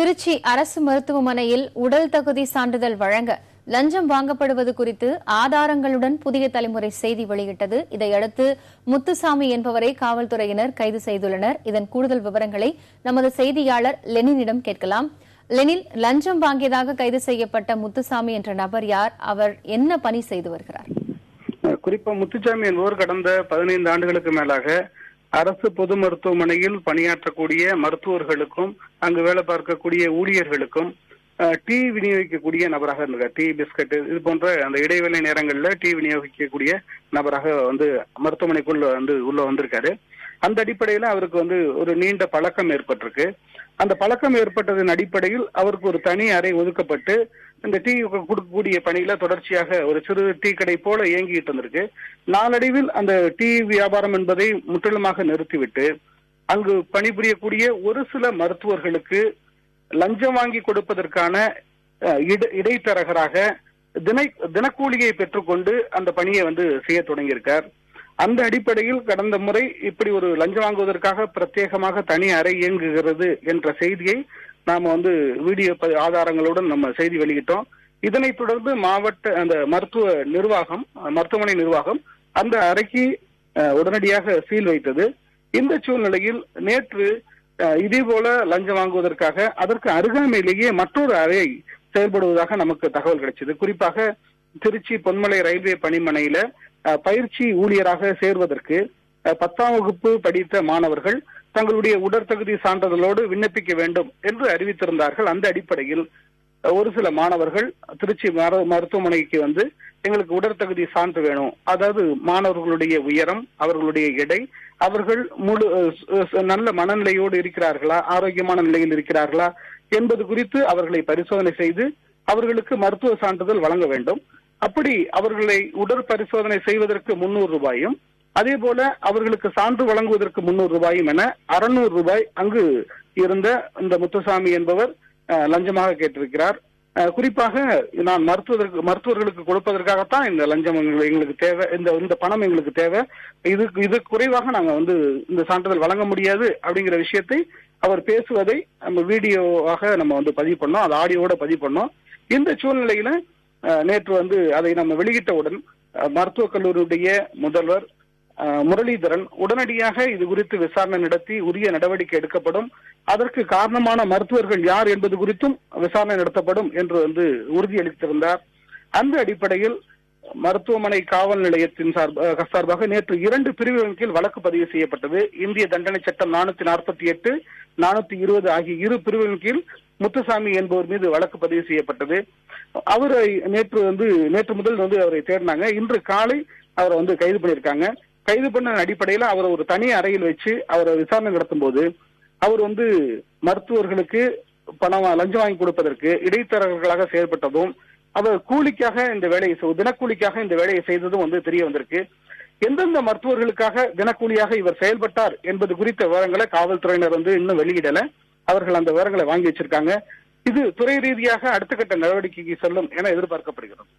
திருச்சி அரசு மருத்துவமனையில் உடல் தகுதி சான்றிதழ் வழங்க லஞ்சம் வாங்கப்படுவது குறித்து ஆதாரங்களுடன் புதிய தலைமுறை செய்தி வெளியிட்டது. இதையடுத்து முத்துசாமி என்பவரை காவல்துறையினர் கைது செய்துள்ளனர். இதன் கூடுதல் விவரங்களை நமது செய்தியாளர் லெனினிடம் கேட்கலாம். லெனின், லஞ்சம் வாங்கியதாக கைது செய்யப்பட்ட முத்துசாமி என்ற நபர் யார்? அவர் என்ன பணி செய்து வருகிறார்? குறிப்பா முத்துசாமி என்பவர் கடந்த 15 ஆண்டுகளுக்கு மேலாக அரசு பொது மருத்துவமனையில் பணியாற்றக்கூடிய மருத்துவர்களுக்கும் அங்கு வேலை பார்க்கக்கூடிய ஊழியர்களுக்கும் டீ விநியோகிக்கக்கூடிய நபராக இருந்தார். டீ, பிஸ்கட் இது போன்ற அந்த இடைவேளை நேரங்களில் டீ விநியோகிக்கக்கூடிய நபராக மருத்துவமனைக்குள்ள உள்ள வந்திருக்காரு. அந்த அடிப்படையில அவருக்கு ஒரு நீண்ட பழக்கம் ஏற்பட்டிருக்கு. அந்த பழக்கம் ஏற்பட்டதன் அடிப்படையில் அவருக்கு ஒரு தனி அறை ஒதுக்கப்பட்டு இந்த டீ கொடுக்கக்கூடிய பணியில தொடர்ச்சியாக ஒரு சிறு டீ கடை போல இயங்கிட்டு இருந்திருக்கு. நாளடைவில் அந்த டீ வியாபாரம் என்பதை முற்றிலுமாக நிறுத்திவிட்டு அங்கு பணிபுரியக்கூடிய ஒரு சில மருத்துவர்களுக்கு லஞ்சம் வாங்கி கொடுப்பதற்கான இடைத்தரகராக தினக்கூலியை பெற்றுக்கொண்டு அந்த பணியை செய்ய தொடங்கியிருக்கார். அந்த அடிப்படையில் கடந்த முறை இப்படி ஒரு லஞ்சம் வாங்குவதற்காக பிரத்யேகமாக தனி அறை இயங்குகிறது என்ற செய்தியை நாம வீடியோ ஆதாரங்களுடன் நம்ம செய்தி வெளியிட்டோம். இதனைத் தொடர்ந்து மாவட்ட அந்த மருத்துவமனை நிர்வாகம் அந்த அறைக்கு உடனடியாக சீல் வைத்தது. இந்த சூழ்நிலையில் நேற்று இதே போல லஞ்சம் வாங்குவதற்காக அதற்கு அருகாமையிலேயே மற்றொரு அறை செயல்படுவதாக நமக்கு தகவல் கிடைச்சது. குறிப்பாக திருச்சி பொன்மலை ரயில்வே பணிமனையில பயிற்சி ஊழியராக சேர்வதற்கு 10ஆம் வகுப்பு படித்த மாணவர்கள் தங்களுடைய உடற்தகுதி சான்றிதழோடு விண்ணப்பிக்க வேண்டும் என்று அறிவித்திருந்தார்கள். அந்த அடிப்படையில் ஒரு சில மாணவர்கள் திருச்சி மருத்துவமனைக்கு எங்களுக்கு உடற்தகுதி சான்று வேணும், அதாவது மாணவர்களுடைய உயரம், அவர்களுடைய எடை, அவர்கள் நல்ல மனநிலையோடு இருக்கிறார்களா, ஆரோக்கியமான நிலையில் இருக்கிறார்களா என்பது குறித்து அவர்களை பரிசோதனை செய்து அவர்களுக்கு மருத்துவ சான்றிதழ் வழங்க வேண்டும். அப்படி அவர்களை உடற்பரிசோதனை செய்வதற்கு 300 ரூபாயும், அதே போல அவர்களுக்கு சான்று வழங்குவதற்கு 300 ரூபாயும் என 600 ரூபாய் அங்கு இருந்த இந்த முத்துசாமி என்பவர் லஞ்சமாக கேட்டிருக்கிறார். குறிப்பாக நான் மருத்துவர்களுக்கு கொடுப்பதற்காகத்தான் இந்த லஞ்சம் எங்களுக்கு தேவை, இந்த பணம் எங்களுக்கு தேவை, இது குறைவாக நாங்க இந்த சான்றிதழ் வழங்க முடியாது அப்படிங்கிற விஷயத்தை அவர் பேசுவதை நம்ம வீடியோவாக நம்ம பதிவு பண்ணோம், அது ஆடியோட பதிவு பண்ணோம். இந்த சூழ்நிலையில நேற்று அதை நம்ம வெளியிட்டவுடன் மருத்துவக் கல்லூரியுடைய முதல்வர் முரளிதரன் உடனடியாக இது குறித்து விசாரணை நடத்தி உரிய நடவடிக்கை எடுக்கப்படும், அதற்கு காரணமான மருத்துவர்கள் யார் என்பது குறித்தும் விசாரணை நடத்தப்படும் என்று உறுதியளித்திருந்தார். அந்த அடிப்படையில் மருத்துவமனை காவல் நிலையத்தின் சார்பாக நேற்று 2 பிரிவுகளின் கீழ் வழக்கு பதிவு செய்யப்பட்டது. இந்திய தண்டனை சட்டம் 448, 420 ஆகிய 2 பிரிவுகளின் கீழ் முத்துசாமி என்பவர் மீது வழக்கு பதிவு செய்யப்பட்டது. அவரை நேற்று முதல் அவரை தேடினாங்க. இன்று காலை அவரை கைது பண்ணியிருக்காங்க. கைது பண்ண அடிப்படையில் அவர் ஒரு தனி அறையில் வச்சு அவரை விசாரணை நடத்தும் போது அவர் மருத்துவர்களுக்கு பணம் லஞ்சம் வாங்கி கொடுப்பதற்கு இடைத்தரகர்களாக செயல்பட்டதும், அவர் கூலிக்காக இந்த வேலையை தினக்கூலிக்காக இந்த வேலையை செய்ததும் தெரிய வந்திருக்கு. எந்தெந்த மருத்துவர்களுக்காக தினக்கூலியாக இவர் செயல்பட்டார் என்பது குறித்த விவரங்களை காவல்துறையினர் இன்னும் வெளியிடல. அவர்கள் அந்த விவரங்களை வாங்கி வச்சிருக்காங்க. இது துறை ரீதியாக அடுத்த கட்ட நடவடிக்கைக்கு செல்லும் என எதிர்பார்க்கப்படுகிறது.